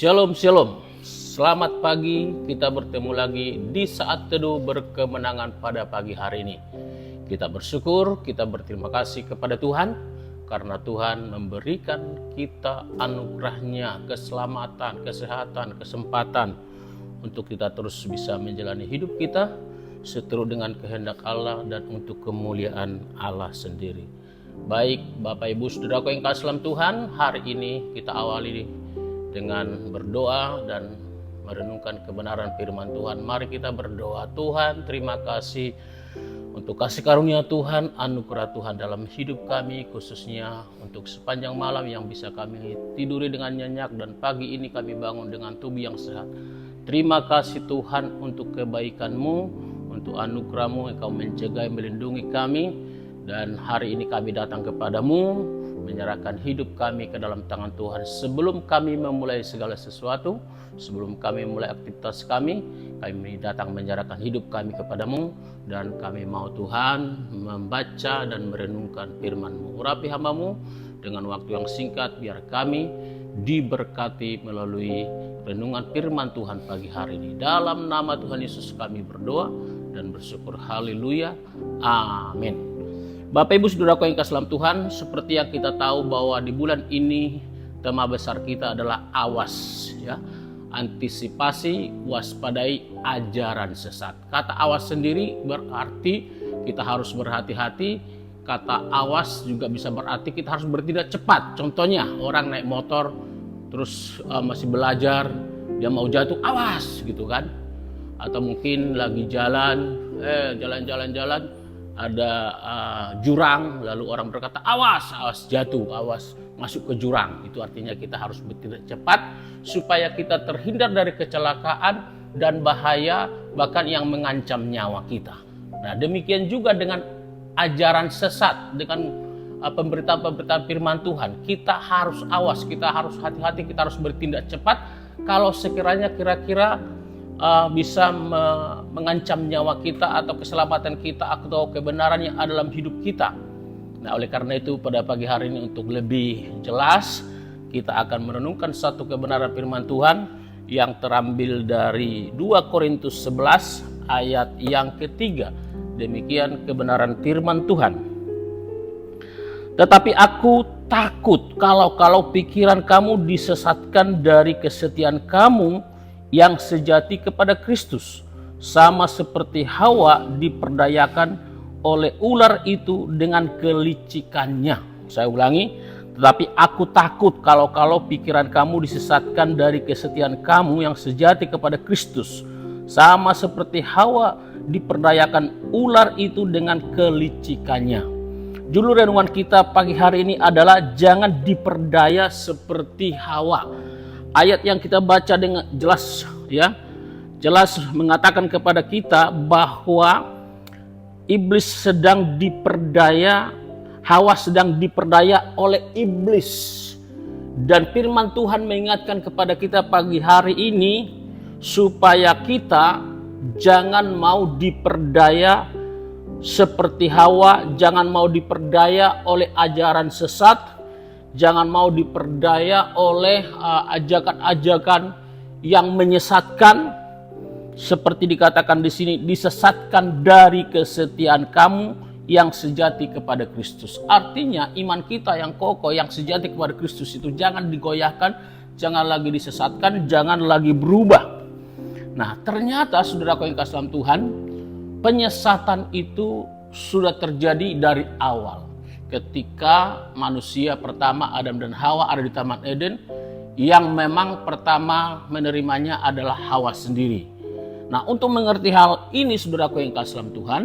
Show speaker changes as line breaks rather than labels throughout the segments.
Shalom, shalom. Selamat pagi, kita bertemu lagi di saat teduh berkemenangan pada pagi hari ini. Kita bersyukur, kita berterima kasih kepada Tuhan karena Tuhan memberikan kita anugerahnya, keselamatan, kesehatan, kesempatan untuk kita terus bisa menjalani hidup kita seturut dengan kehendak Allah dan untuk kemuliaan Allah sendiri. Baik Bapak Ibu Saudaraku yang kasih dalam Tuhan, hari ini kita awali dengan berdoa dan merenungkan kebenaran firman Tuhan. Mari kita berdoa. Tuhan, terima kasih untuk kasih karunia Tuhan, anugerah Tuhan dalam hidup kami, khususnya untuk sepanjang malam yang bisa kami tiduri dengan nyenyak dan pagi ini kami bangun dengan tubuh yang sehat. Terima kasih Tuhan untuk kebaikan-Mu, untuk anugerah-Mu, Engkau mencegah, melindungi kami, dan hari ini kami datang kepadamu, menyerahkan hidup kami ke dalam tangan Tuhan. Sebelum kami memulai segala sesuatu, sebelum kami mulai aktivitas kami datang menyerahkan hidup kami kepadamu, dan kami mau Tuhan membaca dan merenungkan firman-Mu. Urapi hamba-Mu dengan waktu yang singkat, biar kami diberkati melalui renungan firman Tuhan pagi hari ini. Dalam nama Tuhan Yesus kami berdoa dan bersyukur. Haleluya. Amin. Bapak Ibu Saudaraku yang kasih dalam Tuhan, seperti yang kita tahu bahwa di bulan ini tema besar kita adalah awas, ya. Antisipasi, waspadai ajaran sesat. Kata awas sendiri berarti kita harus berhati-hati. Kata awas juga bisa berarti kita harus bertindak cepat. Contohnya orang naik motor terus masih belajar, dia mau jatuh, awas gitu kan. Atau mungkin lagi jalan, jalan-jalan ada jurang, lalu orang berkata awas jatuh, awas masuk ke jurang. Itu artinya kita harus bertindak cepat supaya kita terhindar dari kecelakaan dan bahaya bahkan yang mengancam nyawa kita. Nah, demikian juga dengan ajaran sesat, dengan pemberitaan-pemberitaan firman Tuhan. Kita harus awas, kita harus hati-hati, kita harus bertindak cepat kalau sekiranya kira-kira bisa mengancam nyawa kita atau keselamatan kita atau kebenaran yang ada dalam hidup kita. Nah, oleh karena itu pada pagi hari ini untuk lebih jelas kita akan merenungkan satu kebenaran firman Tuhan yang terambil dari 2 Korintus 11 ayat yang ketiga. Demikian kebenaran firman Tuhan. Tetapi aku takut kalau pikiran kamu disesatkan dari kesetiaan kamu yang sejati kepada Kristus, sama seperti Hawa diperdayakan oleh ular itu dengan kelicikannya. Saya ulangi, tetapi aku takut kalau pikiran kamu disesatkan dari kesetiaan kamu yang sejati kepada Kristus, sama seperti Hawa diperdayakan ular itu dengan kelicikannya. Judul renungan kita pagi hari ini adalah jangan diperdaya seperti Hawa. Ayat yang kita baca dengan jelas mengatakan kepada kita bahwa iblis sedang diperdaya, Hawa sedang diperdaya oleh iblis. Dan firman Tuhan mengingatkan kepada kita pagi hari ini supaya kita jangan mau diperdaya seperti Hawa, jangan mau diperdaya oleh ajaran sesat, jangan mau diperdaya oleh ajakan-ajakan yang menyesatkan, seperti dikatakan di sini, disesatkan dari kesetiaan kamu yang sejati kepada Kristus. Artinya iman kita yang kokoh, yang sejati kepada Kristus itu jangan digoyahkan, jangan lagi disesatkan, jangan lagi berubah. Nah, ternyata saudaraku yang kasih dalam Tuhan, penyesatan itu sudah terjadi dari awal. Ketika manusia pertama Adam dan Hawa ada di Taman Eden, yang memang pertama menerimanya adalah Hawa sendiri. Nah, untuk mengerti hal ini saudaraku yang kasih dalam Tuhan,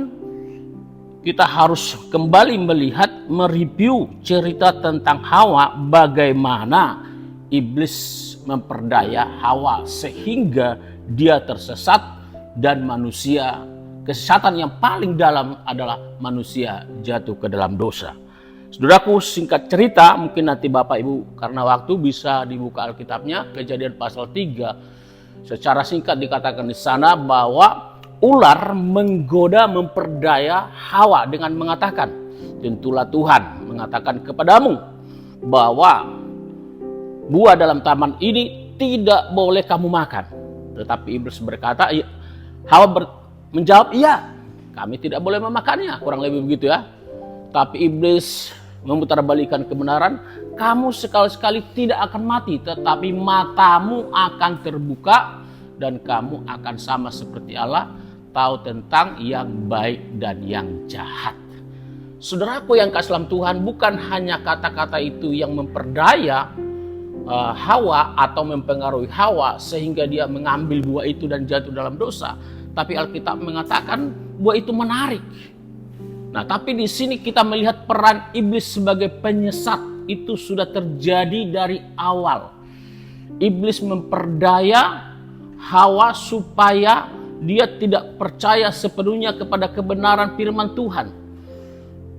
kita harus kembali melihat, mereview cerita tentang Hawa, bagaimana iblis memperdaya Hawa sehingga dia tersesat dan manusia, kesesatan yang paling dalam adalah manusia jatuh ke dalam dosa. Saudaraku, singkat cerita, mungkin nanti Bapak Ibu karena waktu bisa dibuka Alkitabnya, Kejadian pasal 3. Secara singkat dikatakan di sana bahwa ular menggoda, memperdaya Hawa dengan mengatakan, tentulah Tuhan mengatakan kepadamu bahwa buah dalam taman ini tidak boleh kamu makan. Tetapi iblis berkata, Hawa menjawab, iya, kami tidak boleh memakannya. Kurang lebih begitu ya. Tapi iblis memutarbalikkan kebenaran, kamu sekali-sekali tidak akan mati, tetapi matamu akan terbuka dan kamu akan sama seperti Allah, tahu tentang yang baik dan yang jahat. Saudaraku yang kasih dalam Tuhan, bukan hanya kata-kata itu yang memperdaya Hawa atau mempengaruhi Hawa sehingga dia mengambil buah itu dan jatuh dalam dosa, tapi Alkitab mengatakan buah itu menarik. Nah, tapi di sini kita melihat peran iblis sebagai penyesat itu sudah terjadi dari awal. Iblis memperdaya Hawa supaya dia tidak percaya sepenuhnya kepada kebenaran firman Tuhan.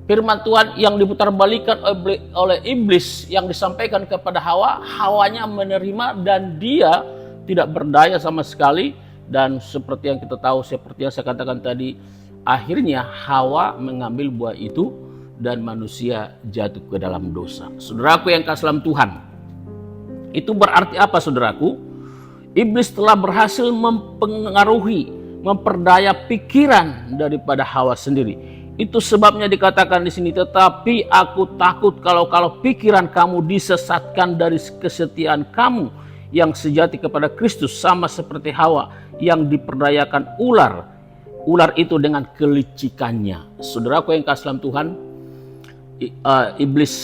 Firman Tuhan yang diputarbalikkan oleh iblis yang disampaikan kepada Hawa, Hawanya menerima dan dia tidak berdaya sama sekali. Dan seperti yang kita tahu, seperti yang saya katakan tadi, akhirnya Hawa mengambil buah itu dan manusia jatuh ke dalam dosa. Saudaraku yang kasih dalam Tuhan, itu berarti apa saudaraku? Iblis telah berhasil mempengaruhi, memperdaya pikiran daripada Hawa sendiri. Itu sebabnya dikatakan di sini, tetapi aku takut kalau pikiran kamu disesatkan dari kesetiaan kamu yang sejati kepada Kristus, sama seperti Hawa yang diperdayakan ular itu dengan kelicikannya. Saudaraku yang kasih dalam Tuhan, iblis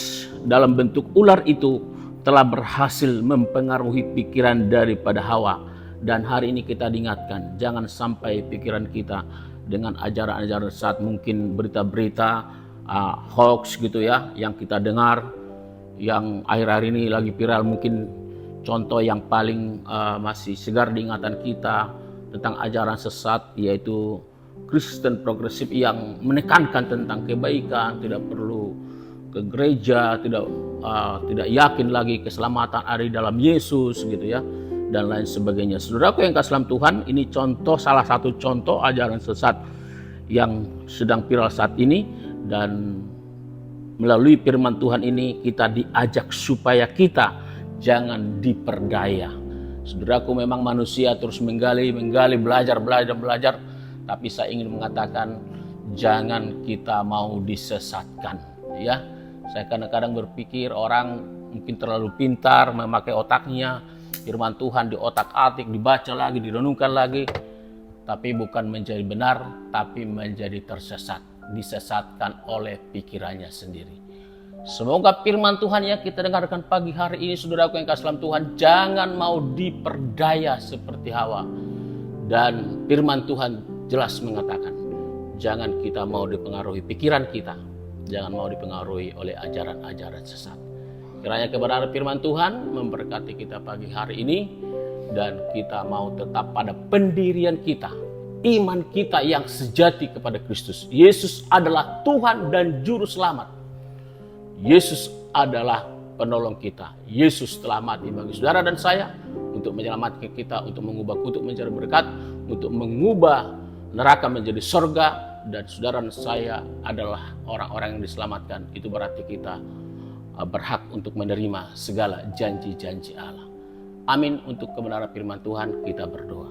dalam bentuk ular itu telah berhasil mempengaruhi pikiran daripada Hawa. Dan hari ini kita diingatkan, jangan sampai pikiran kita dengan ajaran-ajaran saat mungkin berita-berita hoax gitu ya, yang kita dengar, yang akhir-akhir ini lagi viral, mungkin contoh yang paling masih segar di ingatan kita tentang ajaran sesat, yaitu Kristen progresif yang menekankan tentang kebaikan, tidak perlu ke gereja, tidak yakin lagi keselamatan ada di dalam Yesus gitu ya, dan lain sebagainya. Saudaraku yang kasih dalam Tuhan, ini salah satu contoh ajaran sesat yang sedang viral saat ini. Dan melalui firman Tuhan ini kita diajak supaya kita jangan diperdaya. Saudaraku, memang manusia terus menggali, belajar. Tapi saya ingin mengatakan, jangan kita mau disesatkan ya. Saya kadang-kadang berpikir orang mungkin terlalu pintar memakai otaknya, firman Tuhan di otak-atik, dibaca lagi, direnungkan lagi, tapi bukan menjadi benar, tapi menjadi tersesat, disesatkan oleh pikirannya sendiri. Semoga firman Tuhan yang kita dengarkan pagi hari ini, saudaraku yang kasih dalam Tuhan, jangan mau diperdaya seperti Hawa. Dan firman Tuhan jelas mengatakan, jangan kita mau dipengaruhi pikiran kita, jangan mau dipengaruhi oleh ajaran-ajaran sesat. Kiranya kebenaran firman Tuhan memberkati kita pagi hari ini, dan kita mau tetap pada pendirian kita, iman kita yang sejati kepada Kristus. Yesus adalah Tuhan dan Juru Selamat. Yesus adalah penolong kita. Yesus telah mati bagi saudara dan saya untuk menyelamatkan kita, untuk mengubah kutuk menjadi berkat, untuk mengubah neraka menjadi surga, dan saudara dan saya adalah orang-orang yang diselamatkan. Itu berarti kita berhak untuk menerima segala janji-janji Allah. Amin. Untuk kebenaran firman Tuhan kita berdoa.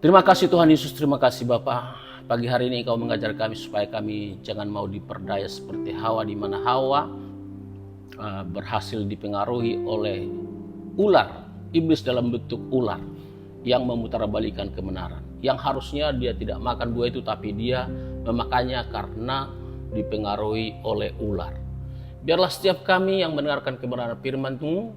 Terima kasih Tuhan Yesus, terima kasih Bapa. Pagi hari ini Kau mengajar kami supaya kami jangan mau diperdaya seperti Hawa, di mana Hawa berhasil dipengaruhi oleh ular, iblis dalam bentuk ular yang memutarbalikkan kebenaran. Yang harusnya dia tidak makan buah itu, tapi dia memakannya karena dipengaruhi oleh ular. Biarlah setiap kami yang mendengarkan kebenaran firman-Mu,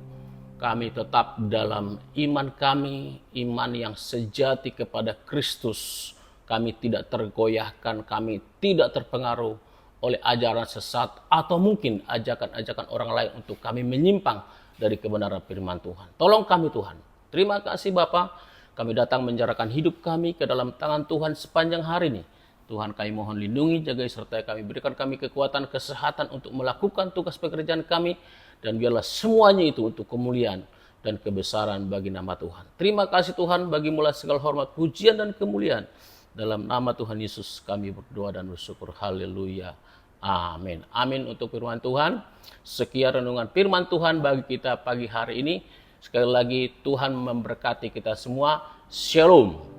kami tetap dalam iman kami, iman yang sejati kepada Kristus. Kami tidak tergoyahkan, kami tidak terpengaruh oleh ajaran sesat atau mungkin ajakan-ajakan orang lain untuk kami menyimpang dari kebenaran firman Tuhan. Tolong kami Tuhan. Terima kasih Bapa. Kami datang menyerahkan hidup kami ke dalam tangan Tuhan sepanjang hari ini. Tuhan, kami mohon lindungi, jagai, sertai kami. Berikan kami kekuatan, kesehatan untuk melakukan tugas pekerjaan kami. Dan biarlah semuanya itu untuk kemuliaan dan kebesaran bagi nama Tuhan. Terima kasih Tuhan, bagi mulai segala hormat, pujian, dan kemuliaan. Dalam nama Tuhan Yesus kami berdoa dan bersyukur. Haleluya. Amin. Amin untuk firman Tuhan. Sekian renungan firman Tuhan bagi kita pagi hari ini. Sekali lagi Tuhan memberkati kita semua. Shalom.